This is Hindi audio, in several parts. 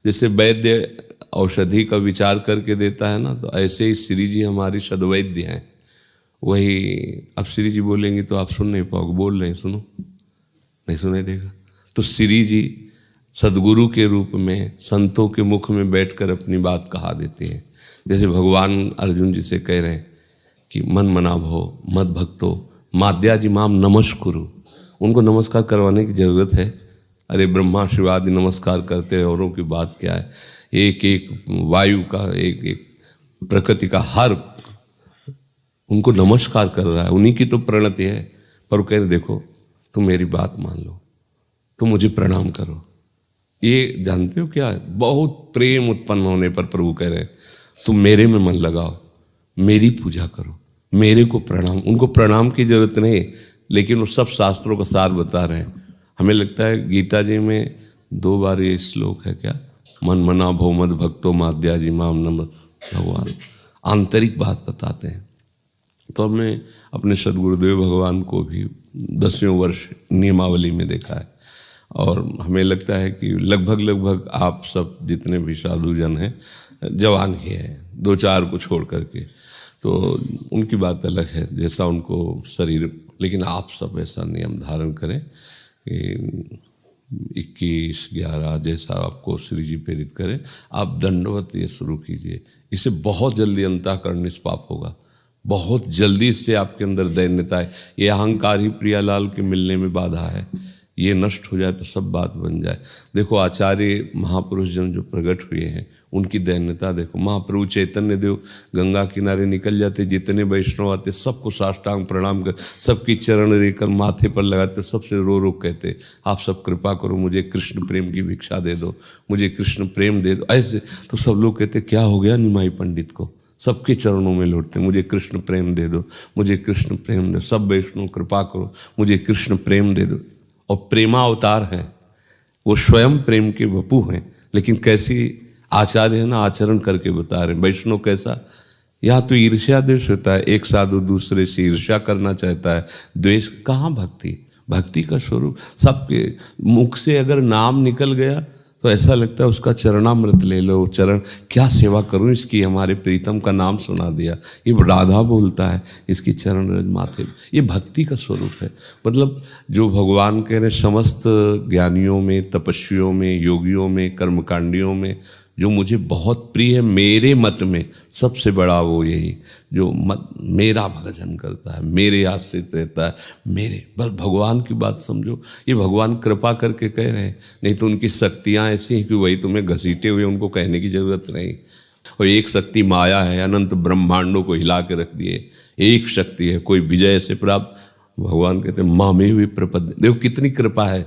जैसे वैद्य औषधि का विचार करके देता है ना, तो ऐसे ही श्री जी हमारी सद्वैद्य हैं। वही अब श्री जी बोलेंगे तो आप सुन नहीं पाओगे, बोल रहे हैं सुनो, नहीं सुनाई देगा। तो श्री जी सदगुरु के रूप में संतों के मुख में बैठकर अपनी बात कहा देते हैं। जैसे भगवान अर्जुन जी से कह रहे हैं कि मन मना भो मद भक्तो माद्याजी माम नमस्कुरु। उनको नमस्कार करवाने की जरूरत है? अरे ब्रह्मा शिव आदि नमस्कार करते हैं, औरों की बात क्या है। एक एक वायु का, एक एक प्रकृति का हर उनको नमस्कार कर रहा है, उन्हीं की तो प्रणति है। पर वो कह रहे देखो तुम मेरी बात मान लो, तुम मुझे प्रणाम करो। ये जानते हो क्या है? बहुत प्रेम उत्पन्न होने पर प्रभु कह रहे हैं तुम मेरे में मन लगाओ, मेरी पूजा करो, मेरे को प्रणाम। उनको प्रणाम की जरूरत नहीं, लेकिन वो सब शास्त्रों का सार बता रहे हैं। हमें लगता है गीता जी में 2 बार ये श्लोक है क्या, मन मना भो मद भक्तो माद्याजी माम नम। भगवान आंतरिक बात बताते हैं। तो हमने अपने सदगुरुदेव भगवान को भी 10वें वर्ष नियमावली में देखा है, और हमें लगता है कि लगभग आप सब जितने भी साधुजन हैं जवान ही हैं, 2-4 को छोड़ करके। तो उनकी बात अलग है, जैसा उनको शरीर, लेकिन आप सब ऐसा नियम धारण करें कि 21-11 जैसा आपको श्री जी प्रेरित करें, आप दंडवत ये शुरू कीजिए। इससे बहुत जल्दी अंतःकरण निष्पाप होगा, बहुत जल्दी इससे आपके अंदर दैन्यता है। ये अहंकार ही प्रियालाल के मिलने में बाधा है, ये नष्ट हो जाए तो सब बात बन जाए। देखो आचार्य महापुरुष जन जो प्रकट हुए हैं उनकी दैन्यता देखो। महाप्रभु चैतन्य देव गंगा किनारे निकल जाते, जितने वैष्णव आते सबको साष्टांग प्रणाम कर, सबकी चरण रेकर माथे पर लगाते, सबसे रो रो कहते आप सब कृपा करो, मुझे कृष्ण प्रेम की भिक्षा दे दो, मुझे कृष्ण प्रेम दे दो। ऐसे तो सब लोग कहते क्या हो गया निमाई पंडित को, सबके चरणों में लौटते मुझे कृष्ण प्रेम दे दो, मुझे कृष्ण प्रेम दो, सब वैष्णव कृपा करो, मुझे कृष्ण प्रेम दे दो। और प्रेमावतार है, वो स्वयं प्रेम के वपु हैं, लेकिन कैसी आचार्य है ना, आचरण करके बता रहे हैं। वैष्णव कैसा, यहाँ तो ईर्ष्या द्वेष होता है, एक साधु दूसरे से ईर्ष्या करना चाहता है, द्वेष कहाँ भक्ति। भक्ति का स्वरूप सबके मुख से अगर नाम निकल गया तो ऐसा लगता है उसका चरणामृत ले लो, चरण क्या सेवा करूं इसकी, हमारे प्रीतम का नाम सुना दिया, ये राधा बोलता है, इसकी चरण रज माथे, ये भक्ति का स्वरूप है। मतलब जो भगवान कह रहे समस्त ज्ञानियों में, तपस्वियों में, योगियों में, कर्मकांडियों में जो मुझे बहुत प्रिय है, मेरे मत में सबसे बड़ा वो यही जो मत मेरा भजन करता है, मेरे आश्रित रहता है, मेरे बस भगवान की बात समझो। ये भगवान कृपा करके कह रहे हैं, नहीं तो उनकी शक्तियाँ ऐसी हैं कि वही तुम्हें घसीटे हुए, उनको कहने की जरूरत नहीं। और एक शक्ति माया है, अनंत ब्रह्मांडों को हिला के रख दिए, एक शक्ति है, कोई विजय से प्राप्त। भगवान कहते हैं माँ में हुई प्रपद, देखो कितनी कृपा है,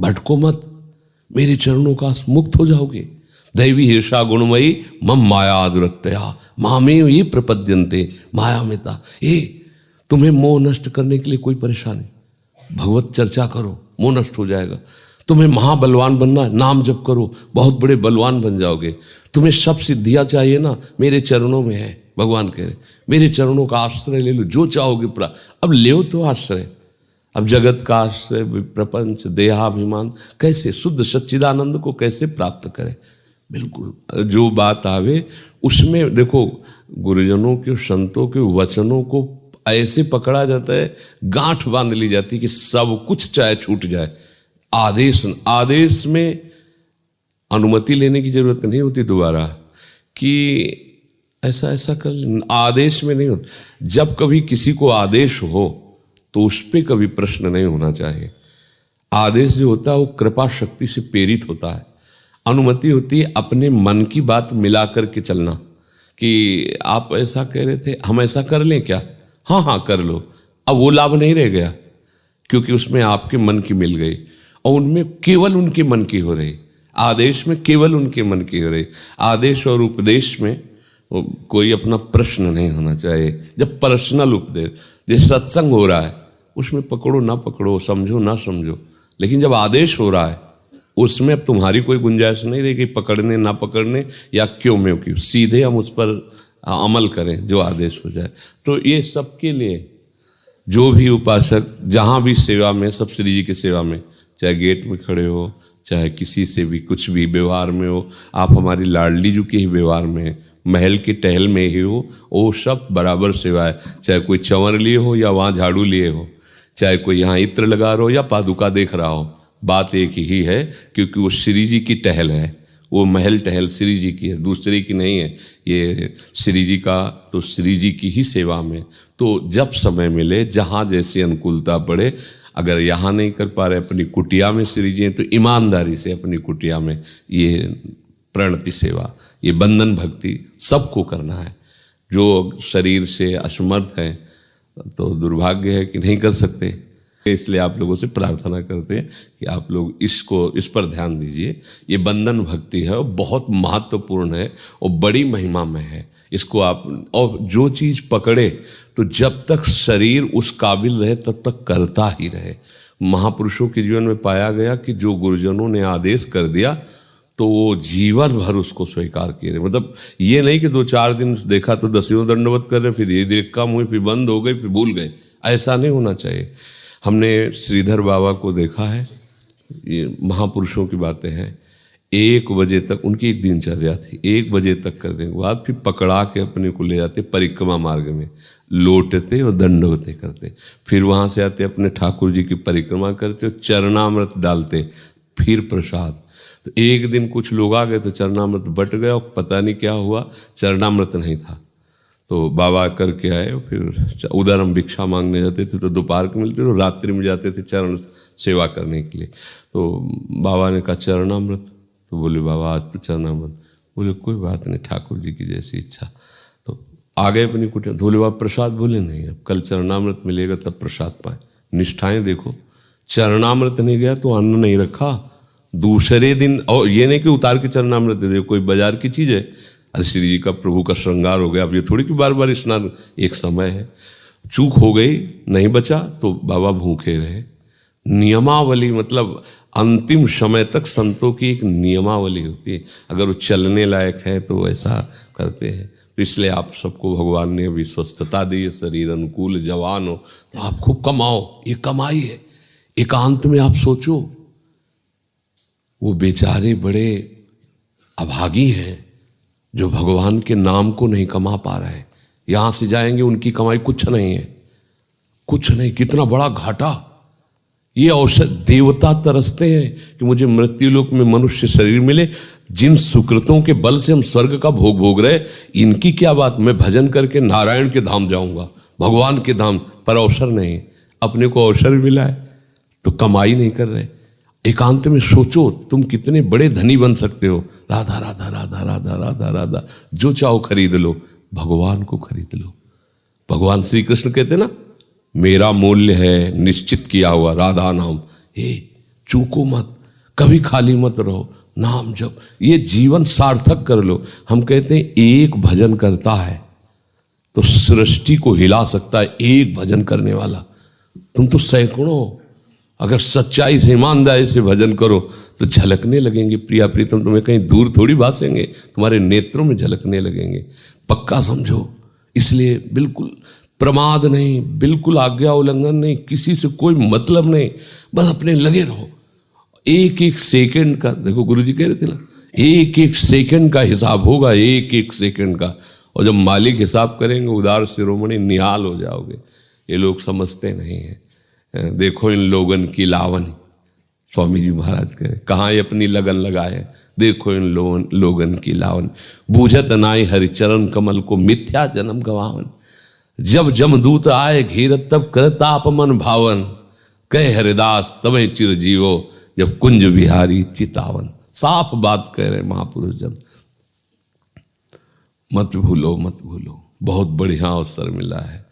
भटको मत, मेरे चरणों का मुक्त हो जाओगे। दैवी ईर्षा गुणमयी मम माया दुरत्या मामे ये प्रपद्यन्ते माया में था। ये तुम्हें मोह नष्ट करने के लिए कोई परेशानी, भगवत चर्चा करो, मोह नष्ट हो जाएगा। तुम्हें महाबलवान बनना है, नाम जप करो, बहुत बड़े बलवान बन जाओगे। तुम्हें सब सिद्धियां चाहिए ना, मेरे चरणों में है। भगवान कह रहे मेरे चरणों का आश्रय ले लो, जो चाहोगे अब ले तो आश्रय। अब जगत का आश्रय, प्रपंच, देहाभिमान, कैसे शुद्ध सच्चिदानंद को कैसे प्राप्त करें। बिल्कुल जो बात आवे उसमें देखो, गुरुजनों के, संतों के वचनों को ऐसे पकड़ा जाता है, गांठ बांध ली जाती है कि सब कुछ चाहे छूट जाए। आदेश में अनुमति लेने की जरूरत नहीं होती दोबारा कि ऐसा ऐसा कर, आदेश में नहीं होता। जब कभी किसी को आदेश हो तो उस पर कभी प्रश्न नहीं होना चाहिए। आदेश जो होता है वो कृपा शक्ति से प्रेरित होता है। अनुमति होती है अपने मन की बात मिला करके चलना, कि आप ऐसा कह रहे थे, हम ऐसा कर लें क्या, हाँ हाँ कर लो। अब वो लाभ नहीं रह गया, क्योंकि उसमें आपके मन की मिल गई, और उनमें केवल उनके मन की हो रही, आदेश में केवल उनके मन की हो रही। आदेश और उपदेश में कोई अपना प्रश्न नहीं होना चाहिए। जब पर्सनल उपदेश, जैसे सत्संग हो रहा है, उसमें पकड़ो ना पकड़ो, समझो ना समझो, लेकिन जब आदेश हो रहा है उसमें अब तुम्हारी कोई गुंजाइश नहीं रहेगी पकड़ने ना पकड़ने या क्यों में क्यों, सीधे हम उस पर अमल करें जो आदेश हो जाए। तो ये सबके लिए जो भी उपासक जहाँ भी सेवा में, सब श्री जी की सेवा में, चाहे गेट में खड़े हो, चाहे किसी से भी कुछ भी व्यवहार में हो, आप हमारी लाडली जू के ही व्यवहार में है, महल के टहल में ही हो, वो सब बराबर सेवा है। चाहे कोई चंवर लिए हो या वहाँ झाड़ू लिए हो, चाहे कोई यहाँ इत्र लगा रहा हो या पादुका देख रहा हो, बात एक ही है, क्योंकि वो श्री जी की टहल है। वो महल टहल श्री जी की है, दूसरे की नहीं है। ये श्री जी का तो श्री जी की ही सेवा में। तो जब समय मिले, जहाँ जैसी अनुकूलता पड़े, अगर यहाँ नहीं कर पा रहे अपनी कुटिया में श्री जी हैं, तो ईमानदारी से अपनी कुटिया में ये प्रणति सेवा, ये बंधन भक्ति सबको करना है। जो शरीर से असमर्थ है तो दुर्भाग्य है कि नहीं कर सकते, इसलिए आप लोगों से प्रार्थना करते हैं कि आप लोग इस पर ध्यान दीजिए। ये बंधन भक्ति है, बहुत महत्वपूर्ण है और बड़ी महिमामय है। इसको आप, और जो चीज़ पकड़े तो जब तक शरीर उस काबिल रहे तब तक करता ही रहे। महापुरुषों के जीवन में पाया गया कि जो गुरुजनों ने आदेश कर दिया तो वो जीवन भर उसको स्वीकार किए रहे। मतलब ये नहीं कि 2-4 दिन देखा तो 10वें दंडवत कर रहे, फिर धीरे धीरे कम हुई, फिर बंद हो गई, फिर भूल गए। ऐसा नहीं होना चाहिए। हमने श्रीधर बाबा को देखा है, ये महापुरुषों की बातें हैं। 1 बजे तक उनकी एक दिनचर्या थी, 1 बजे तक करने के बाद फिर पकड़ा के अपने को ले जाते परिक्रमा मार्ग में, लौटते और दंडवतें करते, फिर वहाँ से आते अपने ठाकुर जी की परिक्रमा करते और चरणामृत डालते, फिर प्रसाद। तो एक दिन कुछ लोग आ गए तो चरणामृत बट गया और पता नहीं क्या हुआ, चरणामृत नहीं था। तो बाबा करके आए, फिर उधर हम भिक्षा मांगने जाते थे तो दोपहर को मिलते, तो रात्रि में जाते थे चरण सेवा करने के लिए। तो बाबा ने कहा चरणामृत, तो बोले बाबा आज तो चरणामृत। बोले कोई बात नहीं, ठाकुर जी की जैसी इच्छा। तो आ गए अपनी कुटिया। बोले बाबा प्रसाद, बोले नहीं, अब कल चरणामृत मिलेगा तब प्रसाद पाए। निष्ठाएं देखो, चरणामृत नहीं गया तो अन्न नहीं रखा, दूसरे दिन, और ये नहीं कि उतार के चरणामृत दे दे, कोई बाजार की चीज़ है। अरे श्री जी का प्रभु का श्रृंगार हो गया, अब ये थोड़ी कि बार बार स्नान, एक समय है, चूक हो गई, नहीं बचा तो बाबा भूखे रहे। नियमावली, मतलब अंतिम समय तक संतों की एक नियमावली होती है, अगर वो चलने लायक है तो ऐसा करते हैं। तो इसलिए आप सबको भगवान ने अभी स्वस्थता दी है, शरीर अनुकूल, जवान हो तो आप खूब कमाओ, ये कमाई है। एकांत में आप सोचो, वो बेचारे बड़े अभागी हैं जो भगवान के नाम को नहीं कमा पा रहे हैं। यहाँ से जाएंगे, उनकी कमाई कुछ नहीं है, कुछ नहीं, कितना बड़ा घाटा। ये औषध देवता तरसते हैं कि मुझे मृत्युलोक में मनुष्य शरीर मिले, जिन सुकृतों के बल से हम स्वर्ग का भोग भोग रहे, इनकी क्या बात, मैं भजन करके नारायण के धाम जाऊंगा, भगवान के धाम, पर अवसर नहीं। अपने को अवसर मिला है तो कमाई नहीं कर रहे। एकांत में सोचो, तुम कितने बड़े धनी बन सकते हो। राधा राधा राधा राधा राधा राधा, जो चाहो खरीद लो, भगवान को खरीद लो। भगवान श्री कृष्ण कहते ना, मेरा मूल्य है निश्चित किया हुआ राधा नाम। हे चूको मत, कभी खाली मत रहो, नाम जप, ये जीवन सार्थक कर लो। हम कहते हैं एक भजन करता है तो सृष्टि को हिला सकता है, एक भजन करने वाला। तुम तो सैकड़ों, अगर सच्चाई से ईमानदारी से भजन करो तो झलकने लगेंगे। प्रिया प्रीतम तुम्हें कहीं दूर थोड़ी भासेंगे, तुम्हारे नेत्रों में झलकने लगेंगे, पक्का समझो। इसलिए बिल्कुल प्रमाद नहीं, बिल्कुल आज्ञा उल्लंघन नहीं, किसी से कोई मतलब नहीं, बस अपने लगे रहो। एक एक सेकंड का, देखो गुरु जी कह रहे थे ना, एक एक सेकंड का हिसाब होगा, एक एक सेकंड का। और जब मालिक हिसाब करेंगे, उदार शिरोमणि निहाल हो जाओगे। ये लोग समझते नहीं हैं। देखो इन लोगन की लावन, स्वामी जी महाराज कहे, कहाँ ये अपनी लगन लगाए, देखो इन लोगन की लावन। बूझत नाई हरिचरण कमल को, मिथ्या जन्म गवावन। जब जमदूत आए घेरत, तब करत आप मन भावन। कहे हरिदास तमें चिर जीवो, जब कुंज बिहारी चितावन। साफ बात कह रहे महापुरुष जन, मत भूलो मत भूलो, बहुत बढ़िया अवसर मिला है।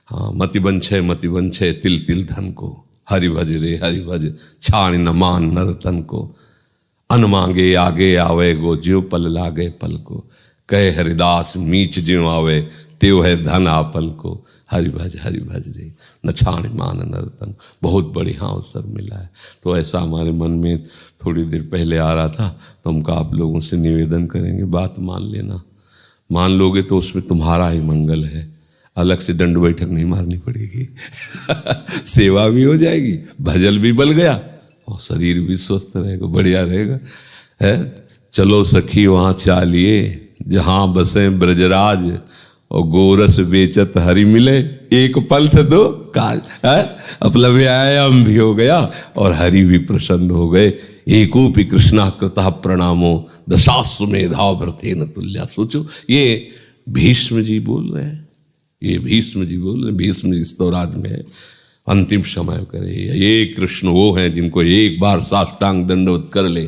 हाँ, मति बंछे तिल तिल धन को, हरि भज रे हरि भज, छाण न मान नरतन को। अन मांगे आगे आवे गो, ज्यो पल लागे पल को। कहे हरिदास मीच ज्यो आवे, त्यो है धन आपन को। हरि भज रे न छाण मान नरतन। बहुत बढ़िया अवसर मिला है। तो ऐसा हमारे मन में थोड़ी देर पहले आ रहा था, तो हमका आप लोगों से निवेदन करेंगे, बात मान लेना। मान लोगे तो उसमें तुम्हारा ही मंगल है, अलग से दंड बैठक नहीं मारनी पड़ेगी। सेवा भी हो जाएगी, भजन भी बल गया और शरीर भी स्वस्थ रहेगा, बढ़िया रहेगा। है, चलो सखी वहाँ चालिए जहाँ बसे ब्रजराज, और गोरस बेचत हरि मिले, एक पंथ दो काज। है, अपना व्यायाम भी हो गया और हरि भी प्रसन्न हो गए। एकोपि कृष्णा कृतः प्रणामो दशासु मेधा भृतेन तुल्या। सोचो, ये भीष्म जी बोल रहे हैं, ये भीष्म जी बोल रहे हैं। भीष्म जी स्तवराज में है, अंतिम समय करे। ये कृष्ण वो हैं जिनको एक बार साष्टांग दंडवत कर ले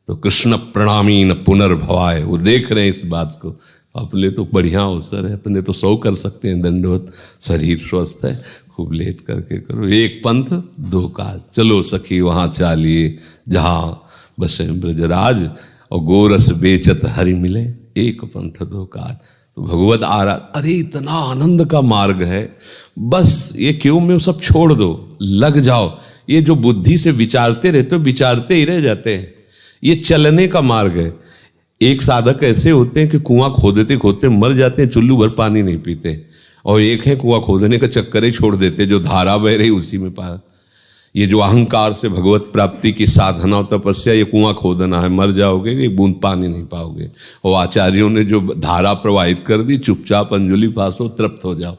तो कृष्ण प्रणामी न पुनर्भवाय। वो देख रहे हैं इस बात को। अपने तो बढ़िया अवसर है, अपने तो 100 कर सकते हैं दंडवत, शरीर स्वस्थ है, खूब लेट करके करो। एक पंथ दो काज, चलो सखी वहाँ चालिए जहाँ बसे ब्रजराज, और गोरस बेचत हरि मिले, एक पंथ दो काज। तो भगवत अरे इतना आनंद का मार्ग है, बस ये क्यों में सब छोड़ दो, लग जाओ। ये जो बुद्धि से विचारते रहते हो, विचारते ही रह जाते हैं। ये चलने का मार्ग है। एक साधक ऐसे होते हैं कि कुआं खोदते खोदते मर जाते हैं, चुल्लू भर पानी नहीं पीते, और एक है कुआं खोदने का चक्कर ही छोड़ देते, जो धारा बह रही उसी में पार। ये जो अहंकार से भगवत प्राप्ति की साधना और तपस्या, ये कुआं खोदना है, मर जाओगे, एक बूंद पानी नहीं पाओगे। और आचार्यों ने जो धारा प्रवाहित कर दी, चुपचाप अंजुलि पासो, तृप्त हो जाओ।